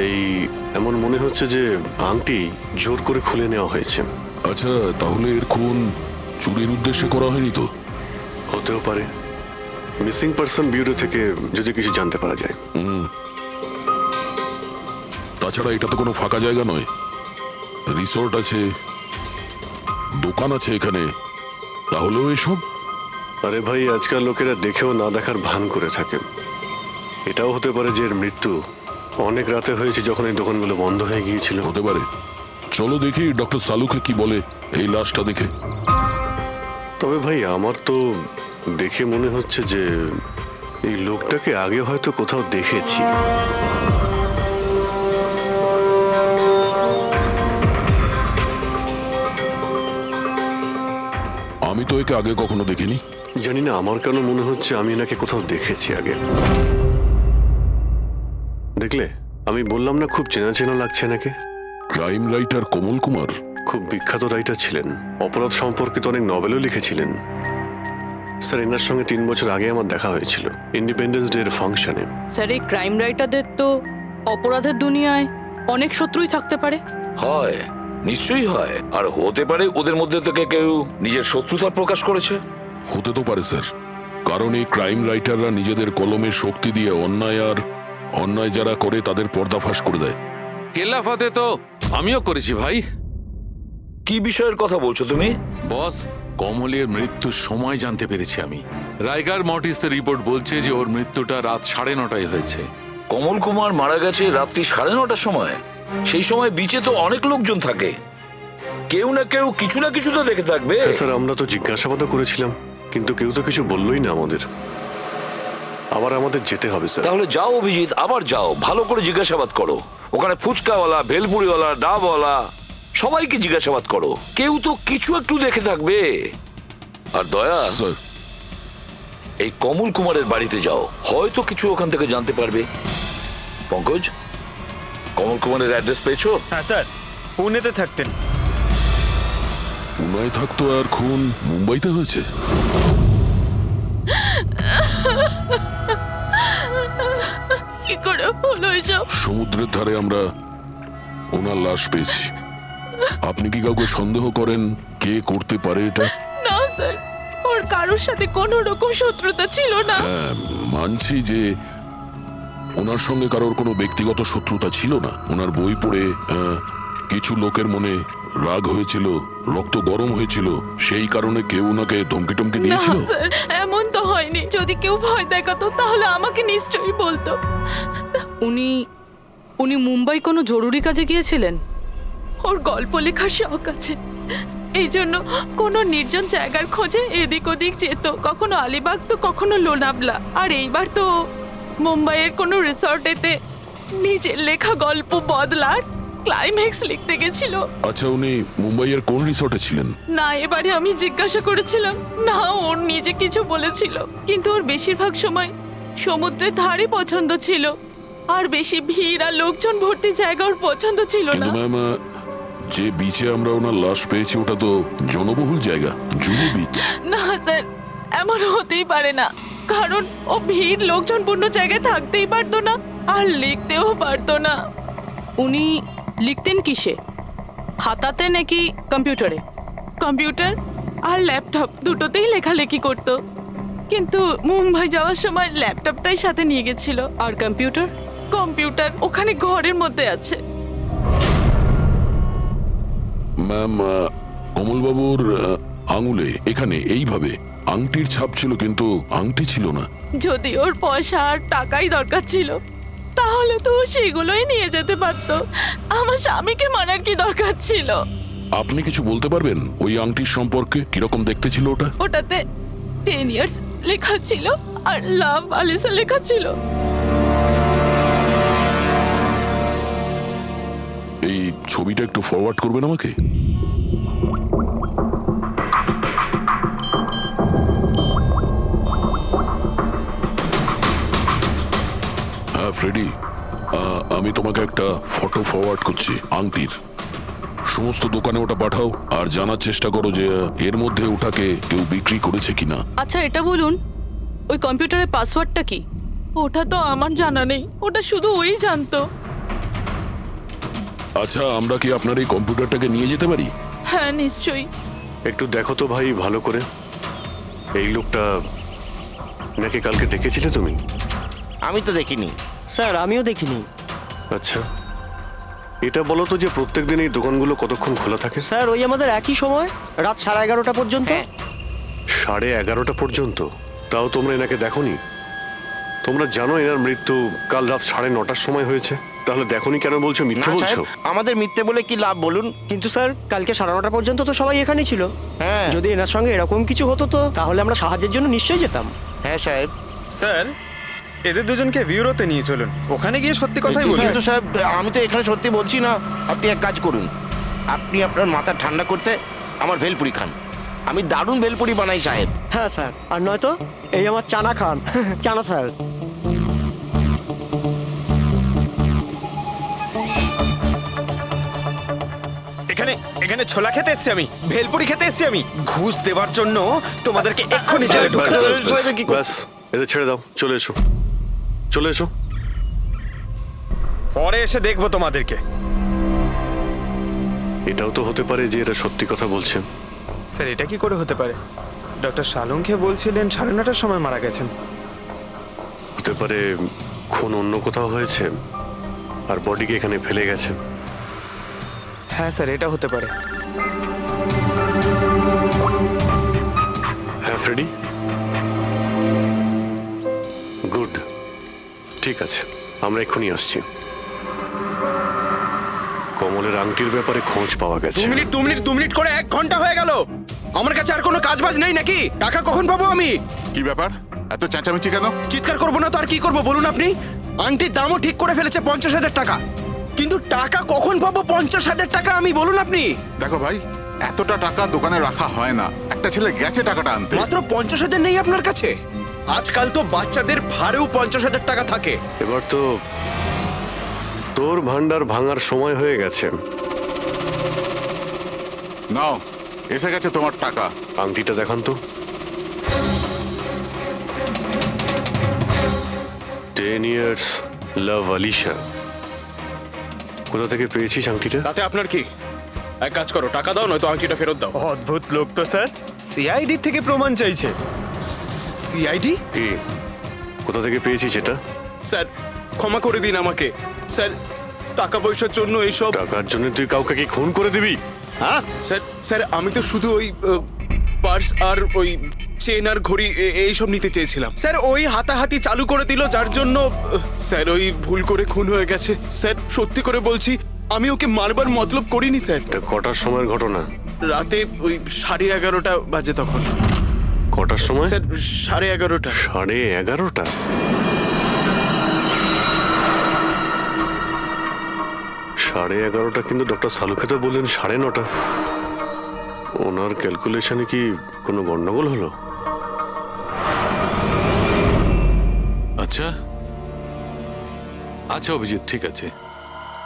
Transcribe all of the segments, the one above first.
এই এমন মনে হচ্ছে যে আংটি জোর করে খুলে নেওয়া হয়েছে। আচ্ছা, তাহলে এর খুন চুরির উদ্দেশ্যে করা হয়নি তো? হতেও পারে। মিসিং পারসন ব্যুরো থেকে যদি কিছু জানতে পারা যায়। তাছাড়া এটা তো কোনো ফাঁকা জায়গা নয়, রিসোর্ট আছে, দোকান আছে এখানে, তাহলেও এসব? আরে ভাই, আজকাল লোকেরা দেখেও না দেখার ভান করে থাকে। এটাও হতে পারে যে এর মৃত্যু অনেক রাতে হয়েছে, যখন এই দোকানগুলো বন্ধ হয়ে গিয়েছিল। হতে পারে। চলো দেখি ডক্টর সালুকে কি বলে এই লাশটা দেখে। তবে ভাই, আমার তো দেখে মনে হচ্ছে যে এই লোকটাকে আগে হয়তো কোথাও দেখেছি। আমি তো একে আগে কখনো দেখিনি। জানি না, আমার কেন মনে হচ্ছে আমি এনাকে কোথাও দেখেছি আগে। দেখলে, আমি বললাম না খুব চেনা চেনা লাগছে এনাকে। ক্রাইম রাইটার কমল কুমার? খুব বিখ্যাত রাইটার ছিলেন, অপরাধ সম্পর্কিত অনেক নভেলও লিখেছিলেন। স্যার, এনার সঙ্গে 3 বছর আগে আমার দেখা হয়েছিল ইন্ডিপেন্ডেন্স ডে এর ফাংশনে। স্যার, এই ক্রাইম রাইটারদের তো অপরাধের দুনিয়ায় অনেক শত্রুই থাকতে পারে। হয়, নিশ্চয়ই হয়। আর হতে পারে ওদের মধ্যে থেকে কেউ নিজের শত্রুতা প্রকাশ করেছে। হতে তো পারে স্যার, কারণ এই ক্রাইম রাইটাররা নিজেদের কলমের শক্তি দিয়ে অন্যায় যারা করে তাদের পর্দাফাশ করে দেয়। কেল্লাফাতে তো আমিও করেছি ভাই। কি বিষয়ের কথা বলছো তুমি? বস, কমলের মৃত্যুর সময় জানতে পেরেছি আমি। রাইগার মর্টিসের রিপোর্ট বলছে যে ওর মৃত্যুটা রাত 9:30টায় হয়েছে। কমল কুমার মারা গেছে রাত্রি 9:30টার সময়। সেই সময় বিচে তো অনেক লোকজন থাকে, কেউ না কেউ কিছু না কিছু তো দেখে থাকবে। হ্যাঁ স্যার, আমরা তো জিজ্ঞাসাবাদও করেছিলাম, কিন্তু কেউ তো কিছু বললোই না আমাদের। আবার আমাদের যেতে হবে স্যার। তাহলে যাও অভিজিৎ, আবার যাও, ভালো করে জিজ্ঞাসাবাদ করো। ওখানে ফুচকাওয়ালা, ভেলপুরিওয়ালা, ডাবওয়ালা সবাইকে জিজ্ঞাসাবাদ করো, কেউ তো কিছু একটু দেখে থাকবে। আর দয়া, স্যার, এই কমল কুমারের বাড়িতে যাও, হয়তো কিছু ওখান থেকে জানতে পারবে। পঙ্কজ, কমল কুমারের অ্যাড্রেস পেয়েছো? হ্যাঁ স্যার, পুনেতে থাকতেন। পুনায় থাকতো আর খুন মুম্বাইতে হয়েছে? কি করে হলো এসব? সমুদ্রের ধারে আমরা ওনার লাশ পেয়েছি। আপনি কি কাউকে সন্দেহ করেন কে করতে পারে এটা? না স্যার, ওর কারোর সাথে কোনো রকম শত্রুতা ছিল না। হ্যাঁ, মানছি যে ওনার সঙ্গে কারোর কোনো ব্যক্তিগত শত্রুতা ছিল না। ওনার বই পড়ে কিছু লোকের মনে রাগ হয়েছিল, রক্ত গরম হয়েছিল, সেই কারণে কেউ ওনাকে ধমকি টমকি না দিয়েছিল। স্যার, এমন তো হয়নি। যদি কেউ ভয় দেখাতো তাহলে আমাকে নিশ্চয়ই বলতো। উনি উনি মুম্বাই কোনো জরুরি কাজে গিয়েছিলেন। ওর গল্প লেখার শখ আছে, এই জন্য কোনো নির্জন জায়গার খোঁজে এদিক ওদিক যেত, কখনো আলিবাগ তো কখনো লোনাভলা। আর এইবার তো মুম্বাইয়ের কোনো রিসর্টেতে নিজের লেখা গল্প বদলার ক্লাইম্যাক্স লিখতে গেছিল। আচ্ছা, উনি মুম্বাইয়ের কোন রিসর্টে ছিলেন? না, এবারে আমি জিজ্ঞাসা করেছিলাম না, ওর নিজে কিছু বলেছিল, কিন্তু ওর বেশিরভাগ সময় সমুদ্রের ধারে পছন্দ ছিল, আর বেশি ভিড় আর লোকজন ভর্তি জায়গা ওর পছন্দ ছিল না। কিন্তু ম্যাম, যে বিচে আমরা ওনার লাশ পেয়েছি ওটা তো জনবহুল জায়গা, জুহু বিচ। না স্যার, এমন হতেই পারে না, কারণ ও ভিড় লোকজনপূর্ণ জায়গায় থাকতেই পারতো না, আর লিখতেও পারতো না। উনি লিখতেন কিসে, খাতাতে নাকি কম্পিউটারে? কম্পিউটার আর ল্যাপটপ দুটোতেই লেখালেখি করতো, কিন্তু মুম্বাই যাওয়ার সময় ল্যাপটপটাই সাথে নিয়ে গেছিল। আর কম্পিউটার? কম্পিউটার ওখানে ঘরের মধ্যে আছে। ম্যাম, কমলবাবুর আঙুলে এখানে এইভাবে আংটির ছাপ ছিল, কিন্তু আংটি ছিল না। যদি ওর পয়সা আর টাকাই দরকার ছিল তাহলে তো ও সেগুলোই নিয়ে যেতে পারতো। আমার স্বামীকে মারার কি দরকার ছিল? আপনি কিছু বলতে পারবেন ওই আংটির সম্পর্কে? কিরকম দেখতে ছিল ওটা? ওটাতে 10 ইয়ার্স লেখা ছিল আর লাভ আলিসা লেখা ছিল। এই ছবিটা একটু ফরওয়ার্ড করবেন আমাকে? হ্যাঁ ফ্রেডি, আমি তোমাকে একটা ফটো ফরওয়ার্ড করছি আংটির। সমস্ত দোকানে ওটা পাঠাও আর জানার চেষ্টা করো যে এর মধ্যে ওটাকে কেউ বিক্রি করেছে কিনা। আচ্ছা, এটা বলুন, ওই কম্পিউটারের পাসওয়ার্ডটা কি? ওটা তো আমার জানা নেই, ওটা শুধু ওই জানতো। আচ্ছা, আমরা কি আপনার এই কম্পিউটারটাকে নিয়ে যেতে পারি? হ্যাঁ নিশ্চয়ই। একটু দেখো তো ভাই ভালো করে, এই লোকটা নাকি কালকে দেখেছিলে তুমি? আমি তো দেখিনি। স্যার আমিও দেখিনি। আচ্ছা, এটা বলো তো যে প্রত্যেকদিন এই দোকানগুলো কতক্ষণ খোলা থাকে? স্যার ওই আমাদের একই সময়, রাত 11:30 পর্যন্ত। হ্যাঁ। 11:30 পর্যন্ত? তাও তোমরা এনাকে দেখোনি? তোমরা জানো এনার মৃত্যু কাল রাত 9:30টার সময় হয়েছে, তাহলে দেখোনি কেন বলছো? না মিথ্যে বলছো? সাহেব, আমাদের মিথ্যে বলে কি লাভ বলুন? কিন্তু স্যার কালকে 9:30 পর্যন্ত তো সবাই এখানেই ছিল। হ্যাঁ। যদি এনার সঙ্গে এরকম কিছু হতো তো তাহলে আমরা সাহায্যের জন্য নিশ্চয়ই যেতাম। হ্যাঁ সাহেব। স্যার এদের দুজনকে ব্যুরোতে নিয়ে চলুন, ওখানে গিয়ে সত্যি কথাই বলুন। কিন্তু সাহেব, আমি তো এখানে সত্যি বলছি না। আপনি এক কাজ করুন, আপনি আপনার মাথা ঠান্ডা করতে আমার ভেলপুরি খান। আমি দারুণ ভেলপুরি বানাই সাহেব। হ্যাঁ স্যার, আর নয়তো এই আমার চানা খান। চানা স্যার। এখানে এখানে ছোলা খেতে এসেছি আমি, ভেলপুরি খেতে এসেছি আমি। ঘুষ দেওয়ার জন্য তোমাদেরকে এক্ষুনি জেলে ব্যাস, ঢুকাতে ব্যাস, হবে। ব্যাস, কি করছো? ব্যাস, এদের ছেড়ে দাও, চলে এসো, চলে এসো। পরে এসে দেখবো তোমাদেরকে। এটাও তো হতে পারে যে এরা সত্যি কথা বলছে। স্যার এটা কি করে হতে পারে? ডক্টর শালুংকে বলছিলেন 9:30টার সময় মারা গেছেন। হতে পারে খুন অন্য কোথাও হয়েছে আর বডিকে এখানে ফেলে গেছে। হ্যাঁ স্যার এটা হতে পারে। হ্যাঁ ফ্রেডি, গুড, ঠিক আছে, আমরা এক্ষুনি আসছি। কমলের আংটির ব্যাপারে খোঁজ পাওয়া গেছে। 2 মিনিট করে 1 ঘন্টা হয়ে গেল। আমার কাছে আর কোনো কাজ বাজ নেই নাকি? টাকা কখন পাবো আমি? কি ব্যাপার, এত চেঁচামেচি কেন? চিৎকার করবো না তো আর কি করবো বলুন আপনি? আংটির দামও ঠিক করে ফেলেছে 50,000 টাকা, কিন্তু টাকা কখন পাবো 50,000 টাকা আমি বলুন আপনি? দেখো ভাই, এতটা টাকা দোকানে রাখা হয় না। একটা ছেলে গেছে টাকাটা আনতে। মাত্র 50,000 নেই আপনার কাছে? আজকাল তো বাচ্চাদের ভাড়েও 50,000 টাকা থাকে। এবার তো তোর ভান্ডার ভাঙার সময় হয়ে গেছে। নাও, এসে গেছে তোমার টাকা। আংটিটা দেখান তো। 10 years লাভ আলিশা। কোথা থেকে পেয়েছিস আংটিটা? তাতে আপনার কি? এক কাজ করো, টাকা দাও নয়তো আংটিটা ফেরত দাও। অদ্ভুত লোক তো স্যার, সিআইডি থেকে প্রমাণ চাইছে। সিআইডি? কি, কোথা থেকে পেয়েছিস এটা? স্যার ক্ষমা করে দিন আমাকে। স্যার টাকা পয়সার জন্য এইসব। টাকার জন্য তুই কাউকে কি খুন করে দিবি? হ্যাঁ, স্যার স্যার আমি তো শুধু ওই পার্স আর ওই চেন আর ঘড়ি এইসব নিতে চেয়েছিলাম। স্যার ওই হাতাহাতি চালু করে দিল যার জন্য স্যার ওই ভুল করে খুন হয়ে গেছে। স্যার সত্যি করে বলছি, আমি ওকে মারবার মতলব করিনি স্যার। এটা কটার সময়ের ঘটনা? রাতে ওই 11:30 বাজে তখন। কটার সময়? স্যার 11:30। 11:30? সাড়ে 11:30 কিন্তু ডক্টর সালুকে তো বললেন 9:30। ওনার ক্যালকুলেশনে কি কোনো গন্ডগোল হলো? আচ্ছা আচ্ছা অভিজিৎ, ঠিক আছে,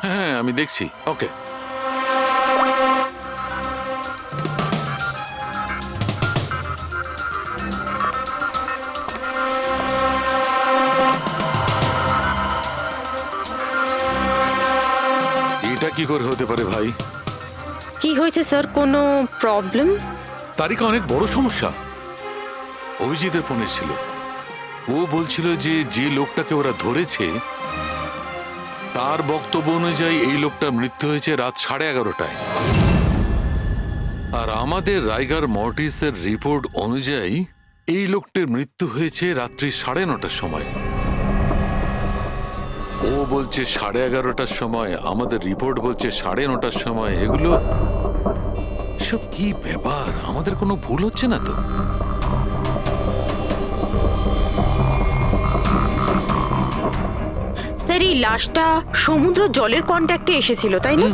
হ্যাঁ আমি দেখছি। ওকে, এটা কি করে হতে পারে ভাই? কি হয়েছে স্যার, কোনো প্রবলেম? তারিকা অনেক বড় সমস্যা। অভিজিতের ফোনে ছিল, ও বলছিল যে যে লোকটাকে ওরা ধরেছে তার বক্তব্য অনুযায়ী এই লোকটা মৃত্যু হয়েছে রাত 11:30টায়, আর আমাদের রাইগার মর্টিসের রিপোর্ট অনুযায়ী এই লোকটির মৃত্যু হয়েছে রাত্রি 9:30টার সময়। ও বলছে 11:30টার সময়, আমাদের রিপোর্ট বলছে 9:30টার সময়। এগুলো সব কি ব্যাপার? আমাদের কোনো ভুল হচ্ছে না তো? স্যার এই লাশটা সমুদ্র জলের কন্ট্যাক্টে এসেছিল, তাই না?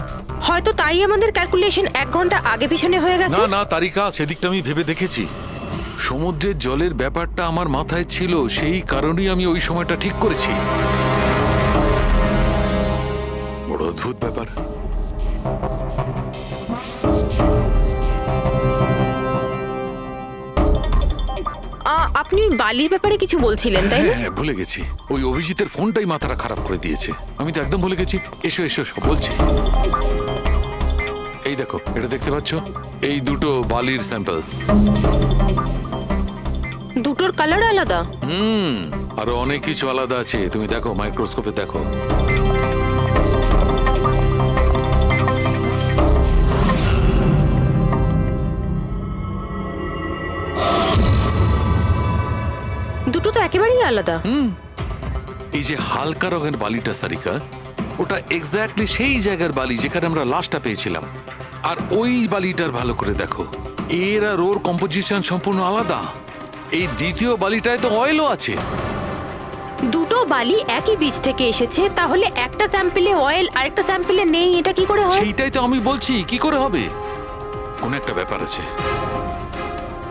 হয়তো তাই আমাদের ক্যালকুলেশন 1 ঘন্টা আগে পিছনে হয়ে গেছে। না না তারিকা, সেদিকটা আমি ভেবে দেখেছি। সমুদ্রের জলের ব্যাপারটা আমার মাথায় ছিল, সেই কারণেই আমি ওই সময়টা ঠিক করেছি। বড় অদ্ভুত ব্যাপার। আপনি বালির ব্যাপারে কিছু বলছিলেন, তাই না? হ্যাঁ ভুলে গেছি, ওই অভিজিতের ফোনটাই মাথাটা খারাপ করে দিয়েছে। আমি তো একদম ভুলে গেছি। এসো এসো, বলছি। দেখো, এটা দেখতে পাচ্ছ? এই দুটো বালির স্যাম্পল। দুটোর কালার আলাদা। আরো অনেক কিছু আলাদা আছে, তুমি দেখো, মাইক্রোস্কোপে দেখো। দুটো তো একেবারেই আলাদা। এই যে হালকা রঙের বালিটা সারিকা, ওটা এক্স্যাক্টলি সেই জায়গার বালি যেখানে আমরা লাশটা পেয়েছিলাম। আর ওই বালিটার ভালো করে দেখো, এর আর ওর কম্পোজিশন সম্পূর্ণ আলাদা। এই দ্বিতীয় বালিটায় তো অয়েলও আছে। দুটো বালি একই বীজ থেকে এসেছে, তাহলে একটা স্যাম্পলে অয়েল আর একটা স্যাম্পলে নেই, এটা কি করে হয়? সেইটাই তো আমি বলছি, কি করে হবে? কোন একটা ব্যাপার আছে,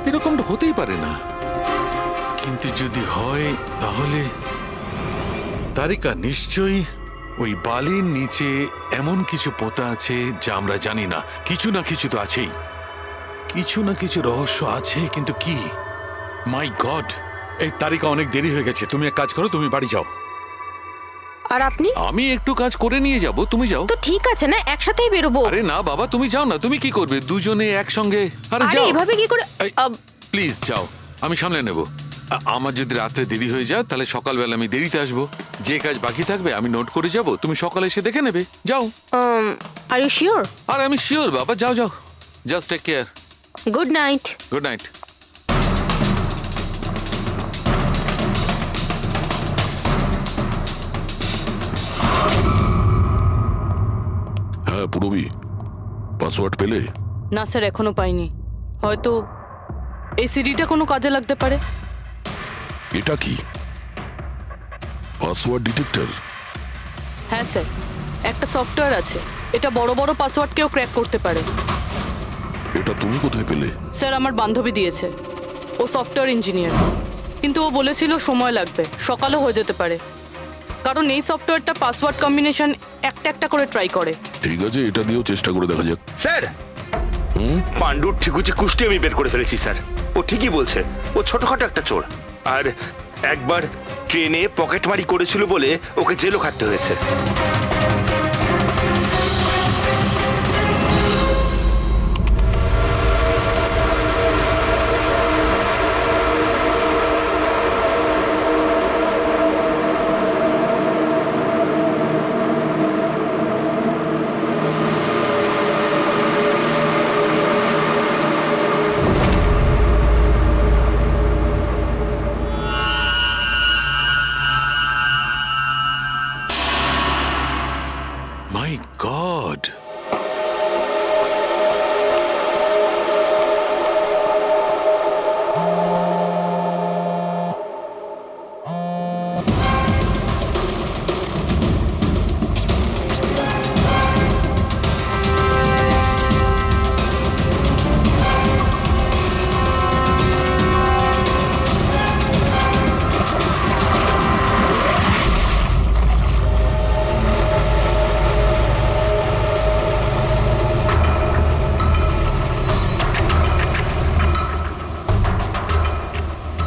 এরকমটা হতেই পারে না। কিন্তু যদি হয় তাহলে তারিকা নিশ্চয়ই ওই বালির নিচে এমন কিছু পোতা আছে যা আমরা জানি না। কিছু না কিছু তো আছেই, কিছু না কিছু রহস্য আছে, কিন্তু কি? মাই গড, এই তারিকা অনেক দেরি হয়ে গেছে। তুমি এক কাজ করো, তুমি বাড়ি যাও। আর আপনি? আমি একটু কাজ করে নিয়ে যাব, তুমি যাও। তো ঠিক আছে না, একসাথেই বেরোবো। আরে না বাবা, তুমি যাও না। তুমি কি করবে দুজনে একসঙ্গে? আরে আরে যাও, এভাবে কি করে? প্লিজ যাও, আমি সামলে নেব। আমার যদি রাত্রে দেরি হয়ে যায় তাহলে সকালবেলা আমি দেরিতে আসবো। যে কাজ বাকি থাকবে আমি নোট করে যাব, তুমি সকালে এসে দেখে নেবে। যাও। Are you sure? আরে আমি শিওর বাবা, যাও যাও, just take care. Good night. Good night. হ্যাঁ পুরবি, পাসওয়ার্ড পেলে? না স্যার, এখনো পাইনি। হয়তো এই সিডিটা কোনো কাজে লাগতে পারে। এটা কি পাসওয়ার্ড ডিটেক্টর? হ্যাঁ স্যার, একটা সফটওয়্যার আছে, এটা বড় বড় পাসওয়ার্ডকেও ক্র্যাক করতে পারে। এটা তুমি কোথায় পেলে? স্যার, আমার বান্ধবী দিয়েছে। ও সফটওয়্যার ইঞ্জিনিয়ার, কিন্তু ও বলেছিল সময় লাগবে, সকালও হয়ে যেতে পারে, কারণ এই সফটওয়্যারটা পাসওয়ার্ড কম্বিনেশন একটা একটা করে ট্রাই করে। ঠিক আছে, এটা দিয়েও চেষ্টা করে দেখা যাক। স্যার, পাণ্ডুর ঠিকুচি কুষ্টি আমি বের করে ফেলেছি স্যার। ও ঠিকই বলছে, ও ছোটখাটো একটা চোর। আর একবার ট্রেনে পকেটমারি করেছিল বলে ওকে জেলও খাটতে হয়েছে। মাই গড,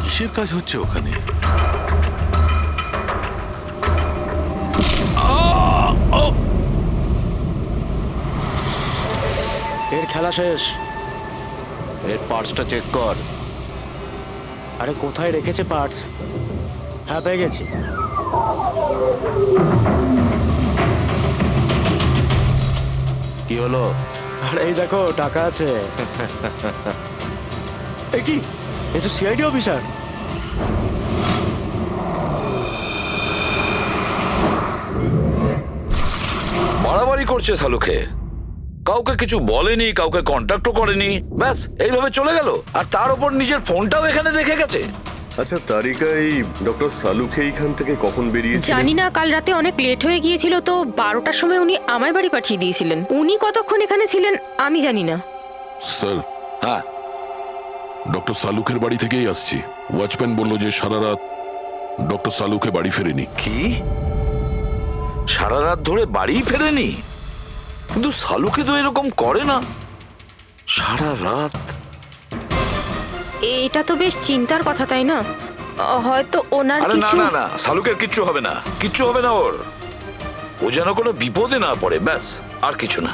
কিসের কাজ হচ্ছে ওখানে? এর খেলা শেষ। এর পার্টসটা চেক কর। আরে কোথায় রেখেছে পার্টস? হ্যাঁ, পেয়ে গেছি। কি হলো? আরে এই দেখো, টাকা আছে। এ কি, এ তো সিআইডি অফিসার। বাড়াবাড়ি করছে শালুকে, কাউকে কিছু বলেনি, কাউকে কন্ট্যাক্টও করেনি, ব্যাস এইভাবে চলে গেল। আর তার উপর নিজের ফোনটাও এখানে রেখে গেছে। আচ্ছা তারিকা, এই ডক্টর সালুকে এইখান থেকে কখন বেরিয়েছে? জানি না, কাল রাতে অনেক লেট হয়ে গিয়েছিল তো 12টার সময় উনি আমায় বাড়ি পাঠিয়ে দিয়েছিলেন। উনি কতক্ষণ এখানে ছিলেন আমি জানি না। স্যার, হ্যাঁ, ডক্টর সালুকের বাড়ি থেকেই আসছি। ওয়াচম্যান বলল যে সারা রাত ডক্টর সালুকে বাড়ি ফেরেনি। কি সারা রাত ধরে বাড়ি ফেরেনি? কিন্তু শালুকে তো এরকম করে না, সারা রাত। এটা তো বেশ চিন্তার কথা, তাই না? হয়তো ওনার আরে না কিছু। না না, শালুকের কিচ্ছু হবে না, কিচ্ছু হবে না ওর। ও যেন কোনো বিপদে না পড়ে, ব্যাস, আর কিছু না।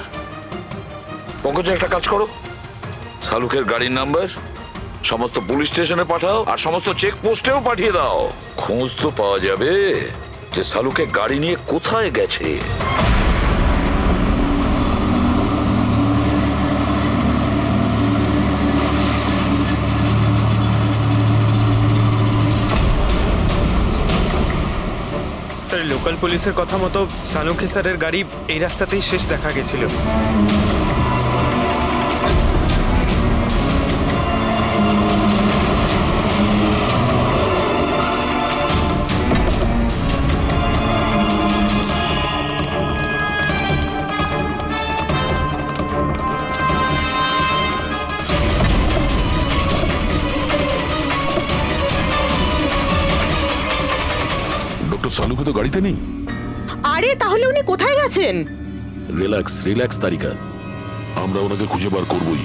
পঙ্কজ একটা কাজ করো, শালুকের গাড়ির নাম্বার সমস্ত পুলিশ স্টেশনে পাঠাও আর সমস্ত চেক পোস্টেও পাঠিয়ে দাও। খোঁজ তো পাওয়া যাবে যে শালুকে গাড়ি নিয়ে কোথায় গেছে। স্যার লোকাল পুলিশের কথা মতো সালুঙ্কি স্যারের গাড়ি এই রাস্তাতেই শেষ দেখা গেছিল। ডক্টর সালুকে তো গাড়িতে নেই। আরে তাহলে উনি কোথায় গেছেন? রিল্যাক্স রিল্যাক্স তারিকা, আমরা ওনাকে খুঁজে বার করবই।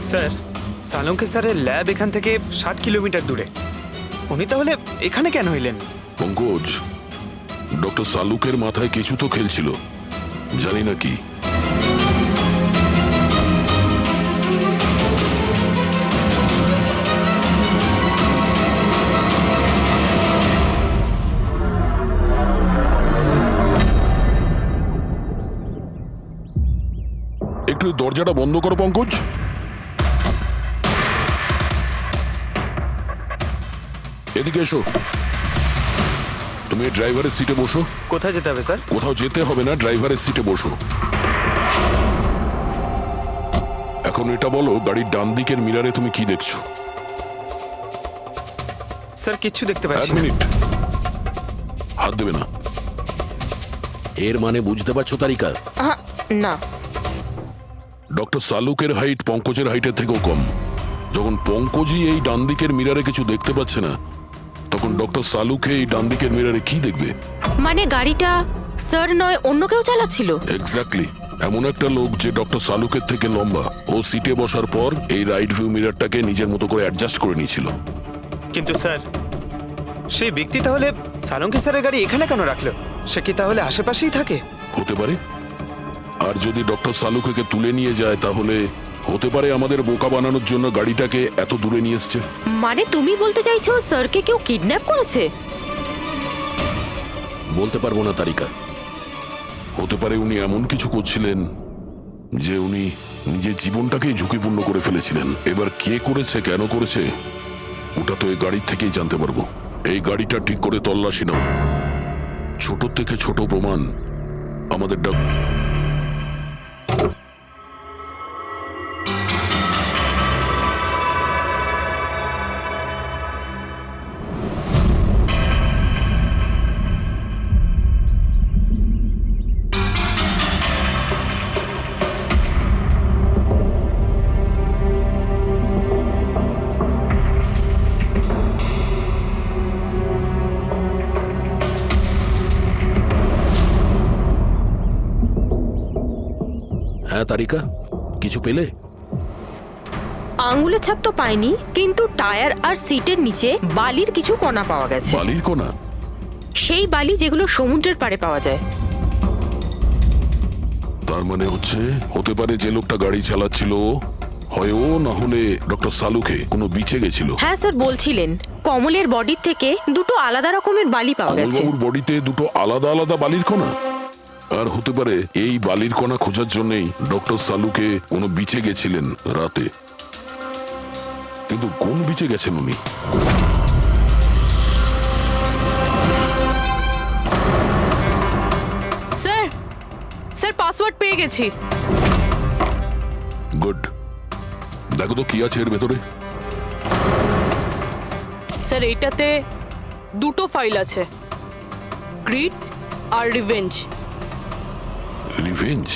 স্যার সালুঙ্কি স্যারের ল্যাব এখান থেকে 60 কিলোমিটার দূরে। উনি তাহলে এখানে কেন এলেন? পঙ্কজ, ডক্টর সালুকের মাথায় কিছু তো খেলছিল, জানি না কি। একটু দরজাটা বন্ধ করো পঙ্কজ। এদিকে এসো। তুমি ড্রাইভারের সিটে বসো। কোথায় যেতে হবে স্যার? কোথাও যেতে হবে না, ড্রাইভারের সিটে বসো। এখন এটা বলো, গাড়ির ডান দিকের মিরারে তুমি কি দেখছো? স্যার কিচ্ছু দেখতে এক পাচ্ছি না। মিনিট, হাত দেবে না। এর মানে বুঝতে পারছো তারিকা? না। ডক্টর সালুকের হাইট পঙ্কজের হাইটের থেকেও কম। যখন পঙ্কজই এই ডান দিকের মিরারে কিছু দেখতে পাচ্ছে না, তখন ডক্টর সালুকে এই ডান দিকের মিরারে কি দেখবে? মানে গাড়িটা স্যার নয় অন্য কেউ চালাচ্ছিল? এক্স্যাক্টলি, এমন একটা লোক যে ডক্টর সালুকের থেকে লম্বা। ও সিটে বসার পর এই রাইট ভিউ মিরারটাকে নিজের মতো করে অ্যাডজাস্ট করে নিয়েছিল। কিন্তু স্যার সেই ব্যক্তি তাহলে সালুঙ্কি স্যারের গাড়ি এখানে কেন রাখলো? সে কি তাহলে আশেপাশেই থাকে? হতে পারে। আর যদি ডক্টর সালুকে তুলে নিয়ে যায়, তাহলে হতে পারে আমাদের বোকা বানানোর জন্য গাড়িটাকে এত দূরে নিয়ে এসছে। মানে তুমি বলতে চাইছো স্যারকে কেউ কিডন্যাপ করেছে? বলতে পারবো না তারিকা। হতে পারে উনি এমন কিছু করছিলেন যে উনি নিজের জীবনটাকেই ঝুঁকিপূর্ণ করে ফেলেছিলেন। এবার কে করেছে, কেন করেছে, ওটা তো এই গাড়ির থেকেই জানতে পারবো। এই গাড়িটা ঠিক করে তল্লাশি নাও। ছোট থেকে ছোট প্রমাণ আমাদের হ্যাঁ তারিকা, কিছু পেলে? আঙ্গুলের ছাপ তো পাইনি, কিন্তু টায়ার আর সিটের নিচে বালির কিছু কণা পাওয়া গেছে। বালির কণা? সেই বালি যেগুলো সমুদ্রের পাড়ে পাওয়া যায়। তার মানে হতে পারে যে লোকটা গাড়ি চালাচ্ছিল হয় ও, না হলে ডক্টর সালুকে কোনো বিচে গেছিল। হ্যাঁ স্যার বলছিলেন কমলের বডির থেকে দুটো আলাদা রকমের বালি পাওয়া গেছে। কমলবাবুর বডিতে দুটো আলাদা আলাদা বালির কণা? আর হতে পারে এই বালির কণা খোঁজার জন্যই ডক্টর সালুকে কোনো বিচে গেছিলেন রাতে। কিন্তু কোন বিচে গেছেন উনি? স্যার স্যার পাসওয়ার্ড পেয়ে গেছি। গুড, দেখো তো কি আছে এর ভেতরে। স্যার এইটাতে দুটো ফাইল আছে, গ্রিড আর রিভেঞ্জ। রিভেঞ্জ?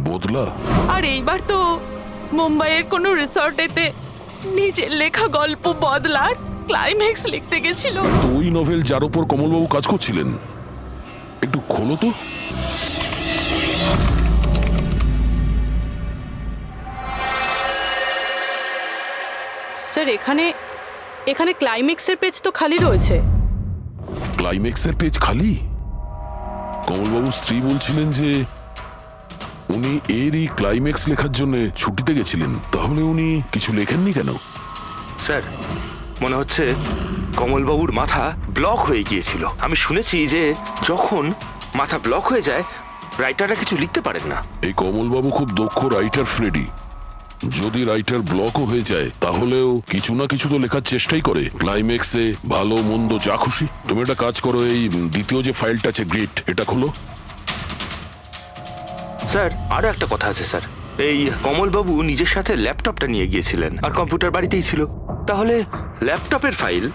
বদলা? আর এইবার তো মুম্বাইয়ের কোনো রিসর্টেতে নিজের লেখা গল্প বদলার ক্লাইম্যাক্স লিখতে গেছিল। তো ওই নভেল যার উপর কমলবাবু কাজ করছিলেন, একটু খোলো তো। স্যার এখানে ক্লাইম্যাক্সের পেজ তো খালি রয়েছে, ক্লাইম্যাক্সের পেজ খালি? কমলবাবুর স্ত্রী বলছিলেন যে উনি এরই ক্লাইম্যাক্স লেখার জন্য ছুটিতে গেছিলেন। তাহলে উনি কিছু লেখেননি কেন? স্যার মনে হচ্ছে কমলবাবুর মাথা ব্লক হয়ে গিয়েছিল। আমি শুনেছি যে যখন মাথা ব্লক হয়ে যায় রাইটাররা কিছু লিখতে পারেন না। এই কমলবাবু খুব দক্ষ রাইটার ফ্রেডি। যদি রাইটার ব্লকও হয়ে যায় তাহলেও কিছু না কিছু তো লেখার চেষ্টাই করে। ক্লাইম্যাক্সে ভালো মন্দ যা খুশি। তুমি একটা কাজ করো, এই দ্বিতীয় যে ফাইলটা আছে গ্রিট, এটা খোলো। স্যার আরো একটা কথা আছে স্যার, এই কমলবাবু নিজের সাথে ল্যাপটপটা নিয়ে গিয়েছিলেন আর কম্পিউটার বাড়িতেই ছিল। তাহলে ল্যাপটপের ফাইল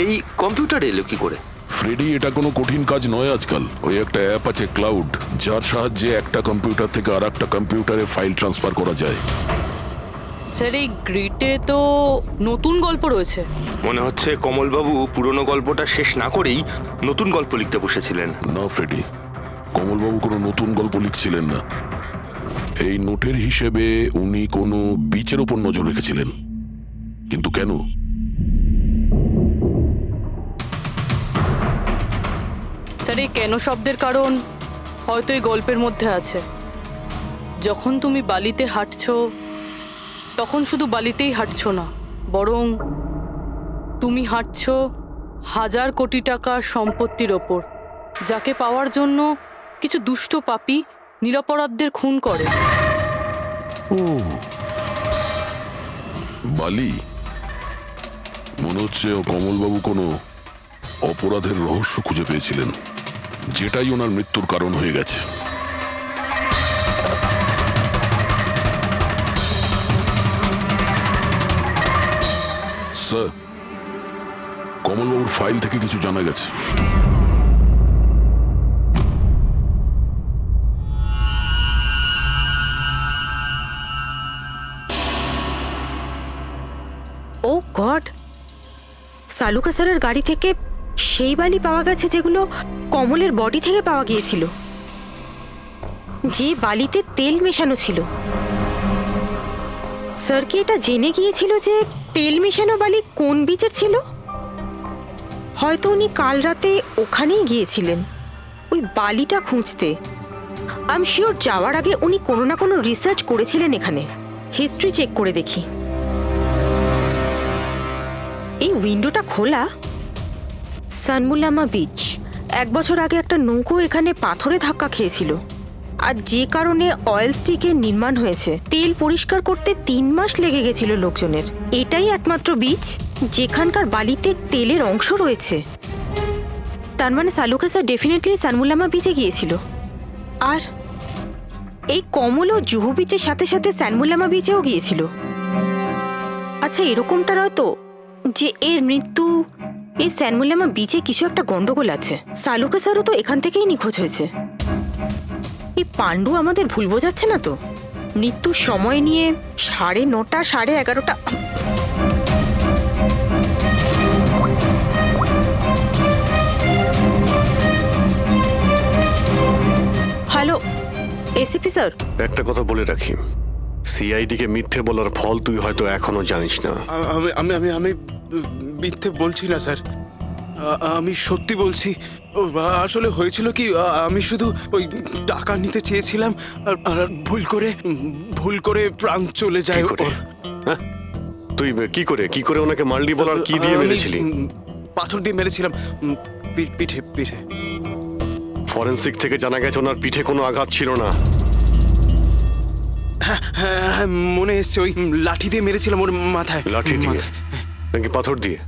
এই কম্পিউটারে এলো কি করে? ফ্রেডি, এটা কোনো কঠিন কাজ নয় আজকাল। ওই একটা অ্যাপ আছে ক্লাউড, যার সাহায্যে একটা কম্পিউটার থেকে আর একটা কম্পিউটারে ফাইল ট্রান্সফার করা যায়। স্যার এই গ্রিটে তো নতুন গল্প রয়েছে। মনে হচ্ছে কমলবাবু পুরনো গল্পটা শেষ না করেই নতুন গল্প লিখতে বসেছিলেন। না ফ্রেডি, কমলবাবু কোনো নতুন গল্প লিখছিলেন না। এই নোটের হিসেবে উনি কোনো বিচের ওপর নজর রেখেছিলেন। কিন্তু কেন? স্যার এই কেন শব্দের কারণ হয়তো এই গল্পের মধ্যে আছে। যখন তুমি বালিতে হাঁটছো তখন শুধু বালিতেই হাঁটছো না, বরং তুমি হাঁটছো 1000 কোটি টাকার সম্পত্তির ওপর, যাকে পাওয়ার জন্য কিছু দুষ্ট পাপী নিরপরাধদের খুন করে। ও বালি, মনে হচ্ছে কমলবাবু কোনো অপরাধের রহস্য খুঁজে পেয়েছিলেন, যেটাই ওনার মৃত্যুর কারণ হয়ে গেছে। স্যার, কমলবাবুর ফাইল থেকে কিছু জানা গেছে। ও গড, সালুকা স্যারের গাড়ি থেকে সেই বালি পাওয়া গেছে যেগুলো কমলের বডি থেকে পাওয়া গিয়েছিল, যে বালিতে তেল মেশানো ছিল। স্যার কি এটা জেনে গিয়েছিল যে তেল মেশানো বালি কোন বিচের ছিল? হয়তো উনি কাল রাতে ওখানেই গিয়েছিলেন ওই বালিটা খুঁজতে। আই এম শিওর যাওয়ার আগে উনি কোনো না কোনো রিসার্চ করেছিলেন এখানে। হিস্ট্রি চেক করে দেখি। এই উইন্ডোটা খোলা। সানমুলামা বিচ, 1 বছর আগে একটা নৌকো এখানে পাথরে ধাক্কা খেয়েছিল, আর যে কারণে অয়েল স্টিকের নির্মাণ হয়েছে। তেল পরিষ্কার করতে 3 মাস লেগে গেছিল লোকজনের। এটাই একমাত্র বিচ যেখানকার বালিতে তেলের অংশ রয়েছে। তার মানে সালুকা স্যার ডেফিনেটলি সানমুলামা বিচে গিয়েছিল। আর এই কমল ও জুহু বিচের সাথে সাথে সানমুলামা বিচেও গিয়েছিল। আচ্ছা, এরকমটা নয় তো যে এর মৃত্যু এই সানমুলামা বিচে কিছু একটা গন্ডগোল আছে? সালুকা স্যারও তো এখান থেকেই নিখোঁজ হয়েছে। এই পাণ্ডু আমাদের ভুল বোঝাচ্ছে না তো? মৃত্যুর সময় নিয়ে 9:30 11:30। হ্যালো এসিপি স্যার, একটা কথা বলে রাখি, সিআইডি কে মিথ্যে বলার ফল তুই হয়তো এখনো জানিস না। আমি আমি আমি মিথ্যে বলছি না স্যার, আমি সত্যি বলছি। আসলে হয়েছিল কি, আমি শুধু ওই টাকা নিতে চেয়েছিলাম আর ভুল করে প্রাণ চলে যায় ওর। হ্যাঁ? তুই কি করে ওনাকে মারলি বলার কি দিয়ে মেরেছিলি? পাথর দিয়ে মেরেছিলাম, পিঠে পিঠে। ফরেনসিক থেকে জানা গেছে ওনার পিঠে কোনো আঘাত ছিল না। হ্যাঁ, মনে এসছে, ওই লাঠি দিয়ে মেরেছিলাম ওর মাথায়। লাঠি দিয়ে নাকি পাথর দিয়ে?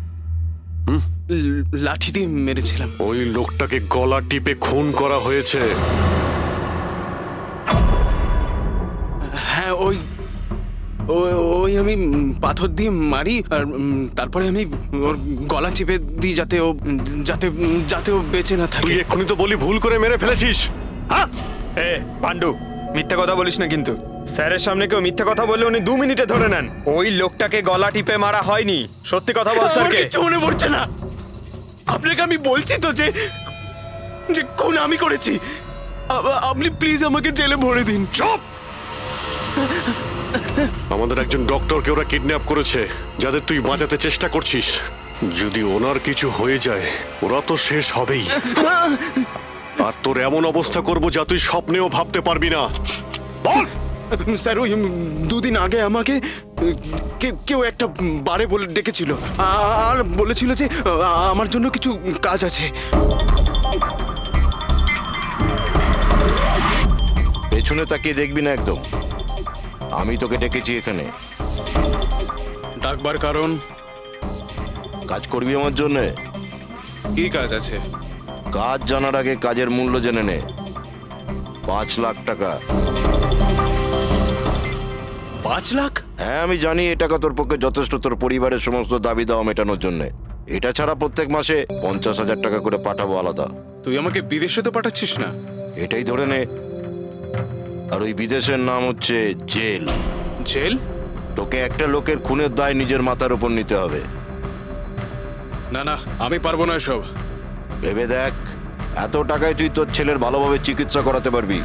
লাঠি দিয়ে মেরেছিলাম। ওই লোকটাকে গলা টিপে খুন করা হয়েছে। হ্যাঁ, ওই আমি পাথর দিয়ে মারি আর তারপরে আমি ওর গলা চিপে দিই যাতে ও বেঁচে না থাকে। তুই এক্ষুনি তো বলি ভুল করে মেরে ফেলেছিস। হ্যাঁ পাণ্ডু, মিথ্যে কথা বলিস না কিন্তু। স্যারের সামনে কেউ মিথ্যে কথা বললে উনি 2 মিনিটে ধরে নেন। ওই লোকটাকে গলা টিপে মারা হয়নি। সত্যি কথা বল স্যারকে। কিছু মনে পড়ছে না। আপনাকে আমি বলছি তো যে খুন আমি করেছি। আপনি প্লিজ আমাকে জেলে ভরে দিন। চুপ! আমাদের একজন ডক্টরকে ওরা কিডন্যাপ করেছে, যাদের তুই বাঁচাতে চেষ্টা করছিস। যদি ওনার কিছু হয়ে যায় ওরা তো শেষ হবেই। আর তোর এমন অবস্থা করব যা তুই স্বপ্নেও ভাবতে পারবি না। বল। স্যার ওই দুদিন আগে আমাকে কেউ একটা বারে বলে ডেকেছিল আর বলেছিল যে আমার জন্য কিছু কাজ আছে। পেছনে তাকিয়ে দেখবি না একদম। আমি তোকে ডেকেছি এখানে। ডাকবার কারণ? কাজ করবি আমার জন্যে? কি কাজ আছে? কাজ জানার আগে কাজের মূল্য জেনে নে। 5 লাখ টাকা। 5 লাখ? হ্যাঁ আমি জানি এই টাকা তোর পক্ষে যথেষ্ট তোর পরিবারের সমস্ত দাবি দাওয়া মেটানোর জন্য। এটা ছাড়া প্রত্যেক মাসে 50,000 টাকা করে পাঠাবো আলাদা। তুই আমাকে বিদেশে তো পাঠাচ্ছিস না? এটাই ধরে নে। আর ওই বিদেশের নাম হচ্ছে জেল। জেল? তোকে একটা লোকের খুনের দায় নিজের মাথার উপর নিতে হবে। না না, আমি পারবো না এসব। ভেবে দেখ, এত টাকায় তুই তোর ছেলের ভালোভাবে চিকিৎসা করাতে পারবি।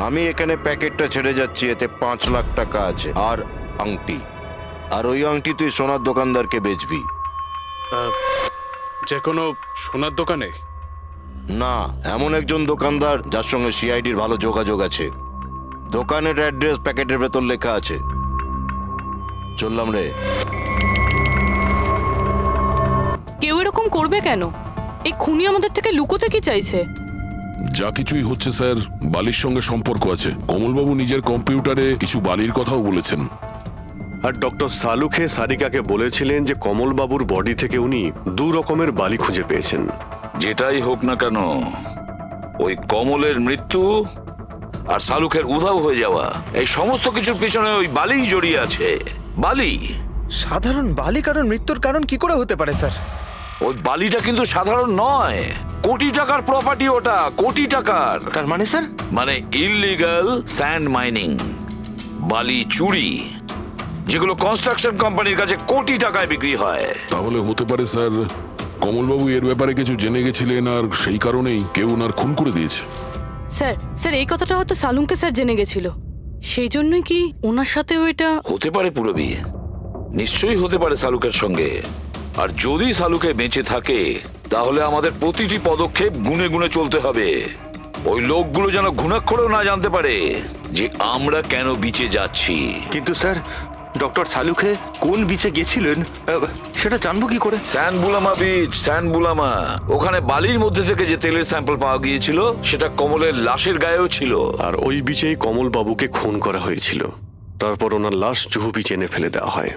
আমি এখানে প্যাকেটটা ছেড়ে যাচ্ছি, এতে 5 লাখ টাকা আছে আর আংটি। আর ওই আংটি তুই সোনার দোকানদারকে বেচবি। যে কোনো সোনার দোকানে? না, এমন একজন দোকানদার যার সঙ্গে সিআইডির ভালো যোগাযোগ আছে। দোকানের অ্যাড্রেস প্যাকেটের ভেতর লেখা আছে। চললাম রে। কেউ এরকম করবে কেন? এই খুনি আমাদের থেকে লুকোতে কি চাইছে? যা কিছুই হচ্ছে স্যার, বালির সঙ্গে সম্পর্ক আছে। কমলবাবু নিজের কম্পিউটারে কিছু বালির কথাও বলেছেন। আর ডক্টর সালুখে সারিকাকে বলেছিলেন যে কমলবাবুর বডি থেকে উনি 2 রকমের বালি খুঁজে পেয়েছেন। যেটাই হোক না কেন, ওই কমলের মৃত্যু আর শালুকের উধাও হয়ে যাওয়া, এই সমস্ত কিছুর পিছনে ওই বালিই জড়িয়ে আছে। বালি। সাধারণ বালি কারণ মৃত্যুর কারণ কি করে হতে পারে স্যার? ওই বালিটা কিন্তু সাধারণ নয়, কোটি টাকার প্রপার্টি ওটা, কোটি টাকার। তার মানে স্যার? মানে ইললিগাল স্যান্ড মাইনিং, বালি চুরি, যেগুলো কনস্ট্রাকশন কোম্পানির কাছে কোটি টাকায় বিক্রি হয়। তাহলে হতে পারে স্যার কমলবাবু এর ব্যাপারে কিছু জেনে গেছিলেন আর সেই কারণেই কেউ ওনার খুন করে দিয়েছে। স্যার এই কথাটা হয়তো সালুমকে স্যার জেনে গেছিল, সেই জন্যই কি ওনার সাথেও এটা হতে পারে। পুরবি নিশ্চয়ই হতে পারে শালুকের সঙ্গে। আর যদি শালুকে বেঁচে থাকে তাহলে আমাদের প্রতিটি পদক্ষেপ গুনে গুনে চলতে হবে। ওই লোকগুলো যেন ঘুণাক্ষরেও না জানতে পারে যে আমরা কেন বিচে যাচ্ছি। কিন্তু স্যার, ডক্টর সালুখে কোন বিচে গেছিলেন সেটা জানবো কি করে? স্যানবুলামা বিচ, স্যানবুলামা। ওখানে বালির মধ্যে থেকে যে তেলের স্যাম্পল পাওয়া গিয়েছিল সেটা কমলের লাশের গায়েও ছিল। আর ওই বিচেই কমলবাবুকে খুন করা হয়েছিল। তারপর ওনার লাশ জুহু বিচে এনে ফেলে দেওয়া হয়।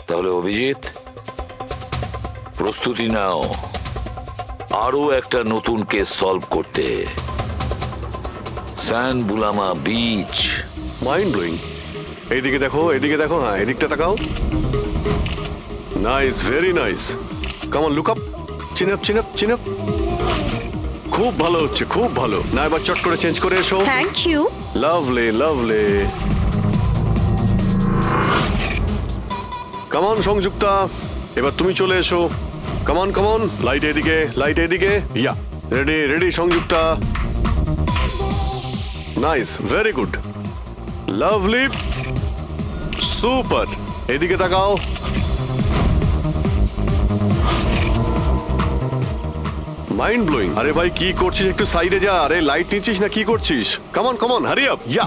তাহলে অভিজিৎ, প্রস্তুতি নাও আরো একটা নতুন কেস সলভ করতে। স্যানবুলামা বিচ। Mind blowing. এইদিকে দেখো, এদিকে দেখো, হ্যাঁ এদিকটা তাকাও। Nice, very nice. Come on, look up, chin up, chin up, chin up. খুব ভালো হচ্ছে, খুব ভালো। না এবার চট করে চেঞ্জ করে এসো। Thank you. Lovely, lovely. Come on Sanjukta, এবার তুমি চলে এসো। Come on, come on. Light এদিকে, লাইট এদিকে। Yeah, ready, ready Sanjukta. Nice, very good, lovely, super. এদিকে তাকাও। Mind blowing. আরে ভাই কি করছিস? একটু সাইডে যা। আরে লাইট নিচ্ছিস না কি করছিস? Come on, come on, hurry up. Yeah,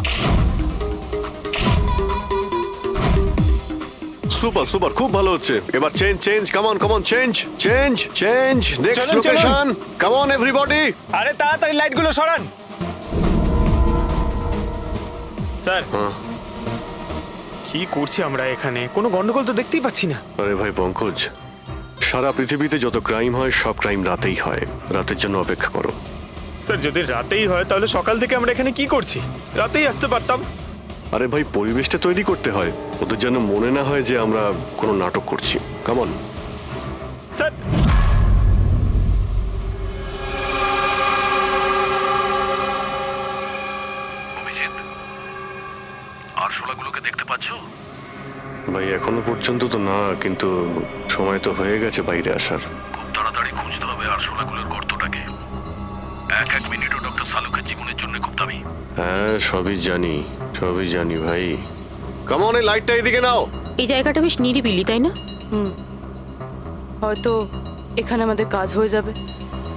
super, super, খুব ভালো হচ্ছে। এবার change, change, come on, come on, change, change, change. Next চলুন, চলুন। লোকেশন। Come on everybody. আরে তাড়াতাড়ি লাইটগুলো সরান। স্যার, কি করছি আমরা এখানে? কোনো গন্ডগোল তো দেখতেই পাচ্ছি না। আরে ভাই পঙ্কজ, সারা পৃথিবীতে যত ক্রাইম হয় সব ক্রাইম রাতেই হয়। রাতের জন্য অপেক্ষা করো। স্যার, যদি রাতেই হয় তাহলে সকাল থেকে আমরা এখানে কি করছি? রাতেই আসতে পারতাম। আরে ভাই পরিবেশটা তৈরি করতে হয়, ওদের যেন মনে না হয় যে আমরা কোনো নাটক করছি। Come on. স্যার, আরশোলাগুলোকে দেখতে পাচ্ছো? ভাই এখনো পর্যন্ত তো না, কিন্তু সময় তো হয়ে গেছে বাইরে আসার। খুব তাড়াতাড়ি খুঁজতে হবে আরশোলাগুলোর গর্তটাকে। এক মিনিটও ডক্টর সালুকের জীবনের জন্য খুব দামি। হ্যাঁ সবই জানি, সবই জানি ভাই। কাম অন, এই লাইটটা এদিকে নাও। এই জায়গাটা বেশ নিরিবিলি, তাই না? হয়তো এখানে আমাদের কাজ হয়ে যাবে।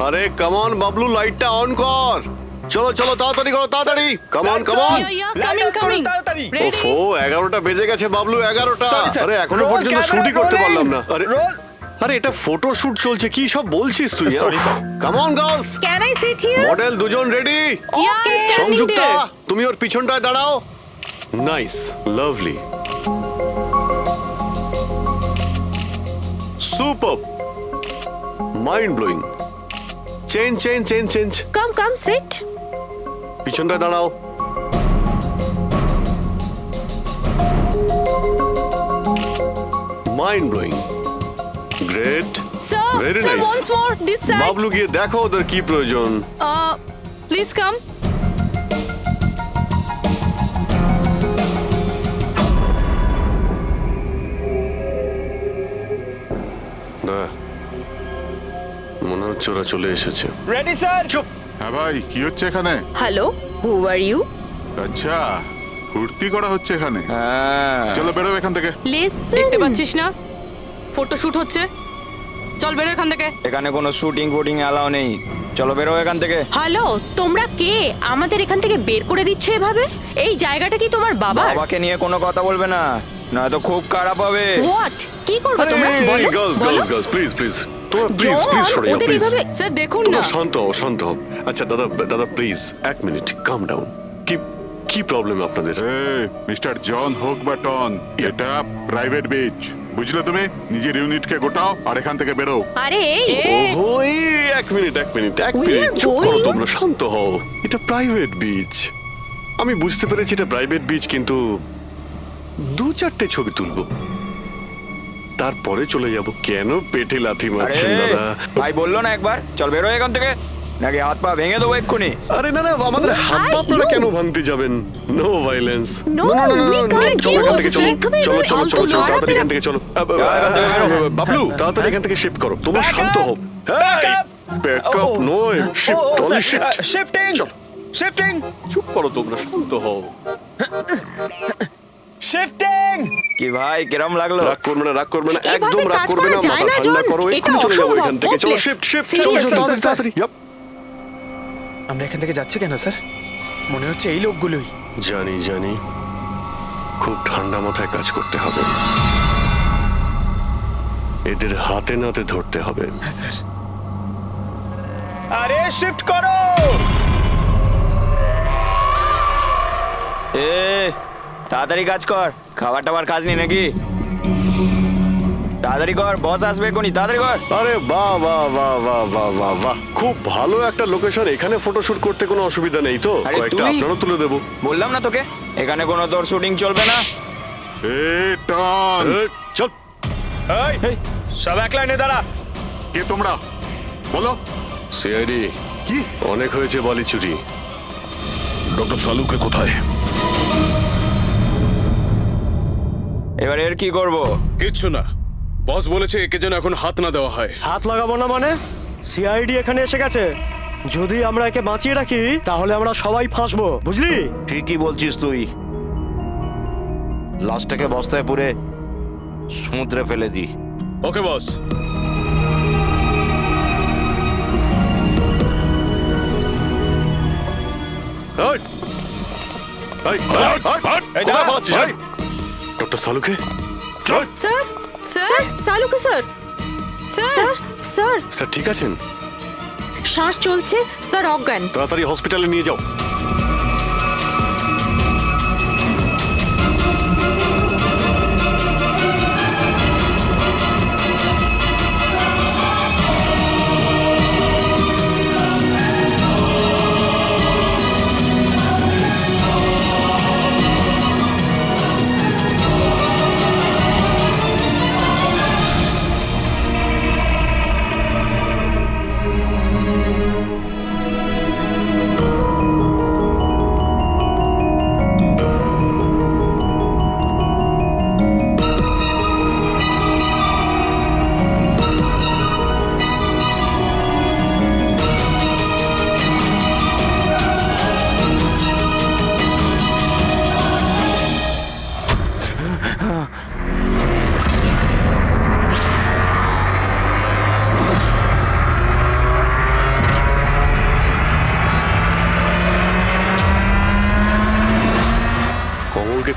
আরে কামন বাবলু, লাইটটা অন কর। চলো চলো, তাড়াতাড়ি করো, তাড়াতাড়ি। Come on come on. কামিং তাড়াতাড়ি। ওফো, 11টা বেজে গেছে বাবলু, 11টা। Sorry, sir. আরে এখনো Roll পর্যন্ত camera, শুটই করতে rolling. পারলাম না। আরে Roll. আরে এটা ফটো শুট চলছে, কি সব বলছিস তুই? Sorry, sir. Come on girls, can I sit here? Model দুজন রেডি। সংযুক্তা, তুমি ওর পিছনটায় দাঁড়াও। Nice, lovely, super, mind blowing. Change change change change. Come sit. পিছনটায় দাঁড়াও। Mind blowing, great, sir, very sir, nice. Once more this side. Bablu গিয়ে দেখো ওদের কি প্রয়োজন। Please come. না, মনে হচ্ছে ওরা চলে এসেছে। Ready sir. চুপ। হ্যাঁ ভাই, কি হচ্ছে এখানে? Hello, who are you? আচ্ছা, ফুর্তি করা হচ্ছে এখানে। হ্যাঁ। চলো বেরো এখান থেকে। লিসেন। দেখতে পাচ্ছিস না ফটো শুট হচ্ছে? চল বেরো এখান থেকে। এখানে কোনো শুটিং ফুটিং অ্যালাউ নেই। চলো বেরো এখান থেকে। হ্যালো, তোমরা কে? আমাদের এখান থেকে বের করে দিচ্ছ এভাবে? এই জায়গাটা কি তোমার বাবার? বাবাকে নিয়ে কোনো কথা বলবে না, নয়তো খুব খারাপ হবে। হোয়াট? কি করবে তোমরা? বলো, গার্লস বলো। গার্লস গার্লস, প্লিজ প্লিজ, তোমরা প্লিজ জন, প্লিজ সরে যাও, ওদের প্লিজ। এভাবে- স্যার দেখুন না। তোমরা শান্ত হও, শান্ত হও। আচ্ছা দাদা, দাদা প্লিজ এক মিনিট, কাম ডাউন। কি কি প্রবলেম আপনাদের? মিস্টার জন হোক বা টন, এটা প্রাইভেট বিচ, বুঝলে তুমি? নিজের ইউনিটকে গোটাও আর এখান থেকে বেরো। আরে এই ওহো, এই এক মিনিট এক মিনিট এক We মিনিট, are চুপ করো going- তোমরা, শান্ত হও। এটা প্রাইভেট বিচ, আমি বুঝতে পেরেছি এটা প্রাইভেট বিচ, কিন্তু 2-4টে ছবি তুলবো, তারপরে চলে যাব। কেন পেটে লাথি আরে মারছেন দাদা? ভাই বললো না একবার চল বেরো এখান থেকে, নাকি হাত পা ভেঙে দেবো এক্ষুনি। আরে না না, আমাদের হাত পা আপনারা কেন ভাঙতে যাবেন? No violence. No, we can't. চলো এখান থেকে, কি চলো বলছিস? চলো চলো ফালতু চলো চলো, লোক। তাড়াতাড়ি এখান থেকে চলো। এখান থেকে বেরো। বাবলু তাড়াতাড়ি এখান থেকে শিফট করো, তোমরা শান্ত হও। ব্যাকআপ নয়, শিফট, টলি শিফট। শিফটিং চলো। শিফটিং চুপ করো তোমরা, শান্ত হও। শিফটিং। কি ভাই কিরম লাগলো? রাগ করবে না, রাগ করবে না, এভাবে একদম রাগ কাজ করবে করা না, যায় মাথা না, ঠান্ডা জন। করো, এটা এক্ষুনি চলে যাবো অসম্ভব, এখান থেকে। চলো hopeless. শিফট শিফট, Seriously, চলো চলো, sir, তাড়াতাড়ি তাড়াতাড়ি। Yup. আমরা এখান থেকে যাচ্ছি কেন স্যার? মনে হচ্ছে এই লোকগুলোই। জানি জানি, খুব ঠান্ডা মাথায় কাজ করতে হবে, এদের হাতে নাতে ধরতে হবে। হ্যাঁ স্যার। আরে শিফট করো। এ তাড়াতাড়ি কাজ কর, খাবার টাবার কাজ নেই নাকি? তাড়াতাড়ি কর, বস আসবে এখনই, তাড়াতাড়ি কর। আরে বাহ বাহ বাহ বাহ বাহ বাহ বাহ, খুব ভালো একটা লোকেশন, এখানে ফটোশুট করতে কোনো অসুবিধা নেই তো? আরে কয়েকটা তুই- আপনারও তুলে দেবো। বললাম না তোকে এখানে কোনো তোর শুটিং চলবে না। এ টন, চল। এই সব এক লাইনে দাঁড়া। কে তোমরা? বলো। সিআইডি, কি? অনেক হয়েছে বালি চুরি। ডক্টর সালুকে কোথায়? এবার এর কি করব? কিচ্ছু না, বস বলেছে একে যেন এখন হাত না দেওয়া হয়। হাত লাগাবো না মানে? সিআইডি এখানে এসে গেছে, যদি আমরা একে বাঁচিয়ে রাখি তাহলে আমরা সবাই ফাঁসবো, বুঝলি? ঠিকই বলছিস তুই, লাশটাকে বস্তায় পুরে সমুদ্রে ফেলে দি। Okay boss. Doctor Saluke, sir, sir sir, Saluke sir, sir sir, sir, sir ঠিক আছেন? শ্বাস চলছে, স্যার অজ্ঞান। তাড়াতাড়ি হসপিটালে নিয়ে যাও।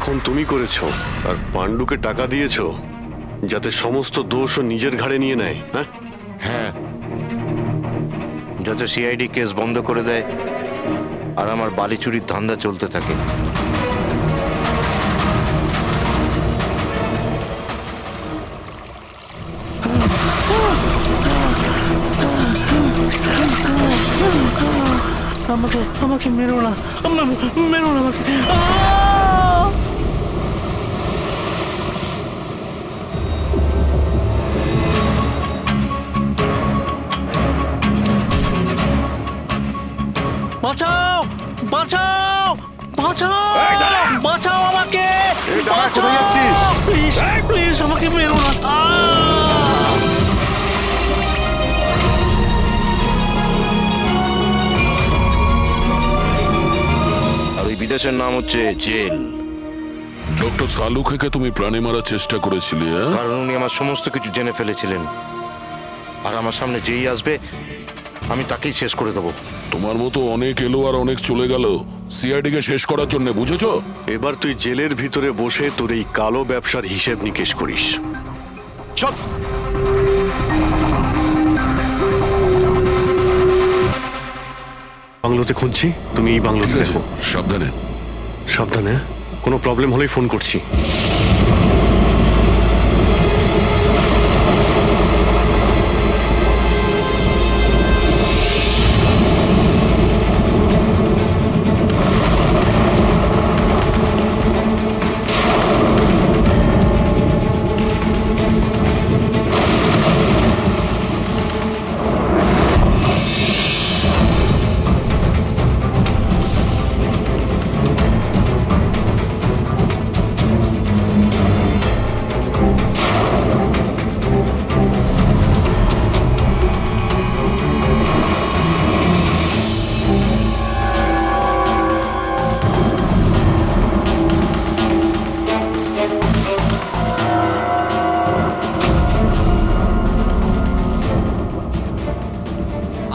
খুন তুমি করেছো আর পাণ্ডুকে টাকা দিয়েছো যাতে সমস্ত দোষ ও নিজের ঘাড়ে নিয়ে নেয়, হ্যাঁ? হ্যাঁ, যাতে সিআইডি কেস বন্ধ করে দেয় আর আমার বালি চুরির ধান্দা চলতে থাকে। আমাকে মেরো না, মেরো না আমাকে। বাঁচাও, বাঁচাও, বাঁচাও, বাঁচাও আমাকে। কোথায় যাচ্ছিস? প্লিজ, প্লিজ আমাকে মেরো না। আর ওই বিদেশের নাম হচ্ছে জেল। ডক্টর সালুখেকে তুমি প্রাণে মারার চেষ্টা করেছিলে, হ্যাঁ? কারণ উনি আমার সমস্ত কিছু জেনে ফেলেছিলেন, আর আমার সামনে যেই আসবে আমি তাকেই শেষ করে দেবো। তোমার মতো অনেক এলো আর অনেক চলে গেল সিআইডিকে শেষ করার জন্য, বুঝেছো? এবার তুই জেলের ভিতরে বসে তোর এই কালো ব্যবসার হিসেব নিকেশ করিস। চল। বাংলোতে খুঁজছি, তুমি এই বাংলোতে দেখো। সাবধানে। সাবধানে, কোনো প্রবলেম হলেই ফোন করছি।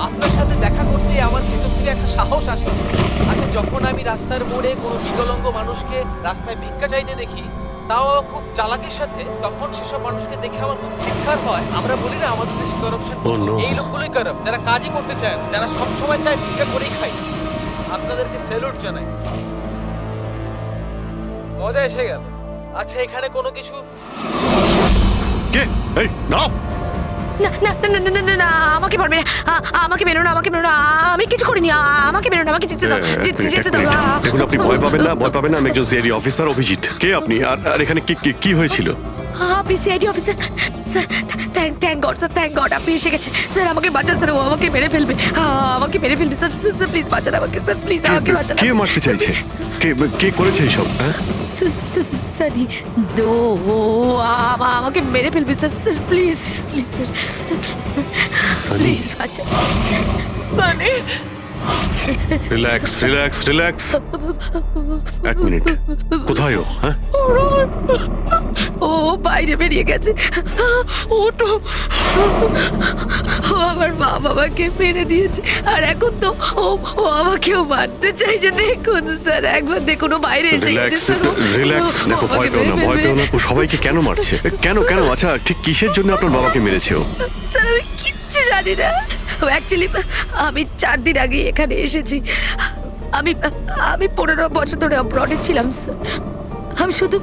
আপনার সাথে দেখা করতে আমার ভেতর থেকে একটা সাহস আসে। আচ্ছা, যখন আমি রাস্তার মোড়ে কোনো বিকলাঙ্গ মানুষকে রাস্তায় ভিক্ষা চাইতে দেখি, তাও খুব চালাকির সাথে, তখন সেসব মানুষকে দেখে আমার খুব চিৎকার হয়। আমরা বলি না আমাদের দেশে করাপশন, এই লোকগুলোই কারাপ, যারা কাজই করতে চায়, যারা সবসময় চায় ভিক্ষা করেই খায়। আপনাদেরকে স্যালুট জানাই, মজা এসে গেল। আচ্ছা, এখানে কোনো কিছু কে? এই দাও। না না না না না না না, আমাকে পারবে না, আমাকে মেরো না, আমাকে মেরো না, আমি কিছু করিনি, আমাকে মেরো না, আমাকে যেতে দাও, যেতে দাও। দেখুন, আপনি ভয় পাবেন না, ভয় পাবেন না। আমি একজন সিআইডি অফিসার, অভিজিৎ। কে আপনি? আর এখানে কি হয়েছিল? আপনি CID officer? Sir, thank god sir, thank god আপনি এসে গেছেন। স্যার আমাকে বাঁচান স্যার, ও আমাকে মেরে ফেলবে, আমাকে মেরে ফেলবে স্যার। স্যার প্লিজ বাঁচান আমাকে স্যার, প্লিজ আমাকে বাঁচান। কে মারতে চাইছে? কে করেছে এইসব? সানি, ও আমাকে মেরে ফেলবে sir. Sir please, please sir, please বাঁচান। Sunny, relax, relax, relax. এক মিনিট, কোথায় ও? হ্যাঁ, ও বাইরে বেরিয়ে গেছে। ও তো আমার মা বাবাকে মেরে দিয়েছে, আর এখন তো ও আমাকেও মারতে চাইছে। দেখুন স্যার, একবার দেখুন, ও বাইরে এসে গেছে রিল্যাক্স, স্যার। রিল্যাক্স। দেখো, ভয় পেও না, ভয় পেও না। ও সবাইকে কেন মারছে? কেন? আচ্ছা, ঠিক কিসের জন্য আপনার বাবাকে মেরেছে ও? স্যার আমি কিচ্ছু জানি না। অ্যাকচুয়ালি আমি 4 দিন আগে এখানে এসেছি। আমি 15 বছর ধরে অব্রডে ছিলাম স্যার। আমি শুধু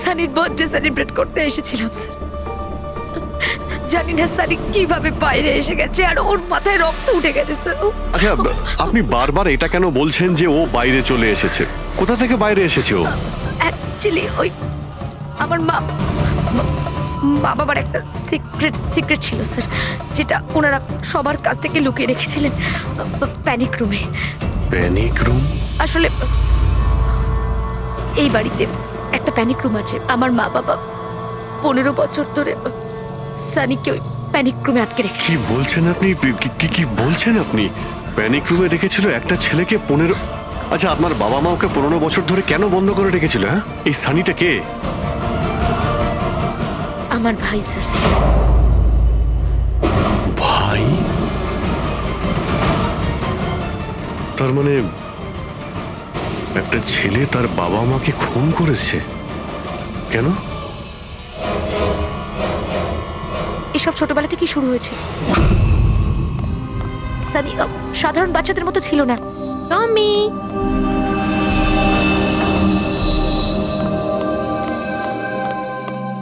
সানির বার্থডে সেলিব্রেট করতে এসেছিলাম স্যার। জানি না সানি কিভাবে বাইরে এসে গেছে, আর ওর মাথায় রক্ত উঠে গেছে স্যার। আচ্ছা, আপনি বারবার এটা কেন বলছেন যে ও বাইরে চলে এসেছে? কোথা থেকে বাইরে এসেছে ও? অ্যাকচুয়ালি ওই আমার মা বাবার একটা সিক্রেট ছিল স্যার, যেটা ওনারা সবার কাছ থেকে লুকিয়ে রেখেছিলেন প্যানিক রুমে। Panic room? আসলে এই বাড়িতে একটা প্যানিক রুম আছে। আমার মা বাবা 15 বছর ধরে সানিকে ওই প্যানিক রুমে আটকে রেখে। কি বলছেন আপনি? কি বলছেন আপনি? প্যানিক রুমে রেখেছিল একটা ছেলেকে 15? আচ্ছা, আপনার বাবা মা ওকে 15 বছর ধরে কেন বন্ধ করে রেখেছিল? হ্যাঁ, এই সানিটা কে? আমার ভাই স্যার। ভাই? তার মানে একটা ছেলে তার বাবা মাকে খুন করেছে। কেন? এসব ছোটবেলা থেকেই শুরু হয়েছে। সানি সাধারণ বাচ্চাদের মতো ছিল না। টমি,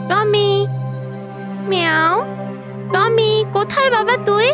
টমি, মিয়াও। টমি, কোথায় বাবা তুই?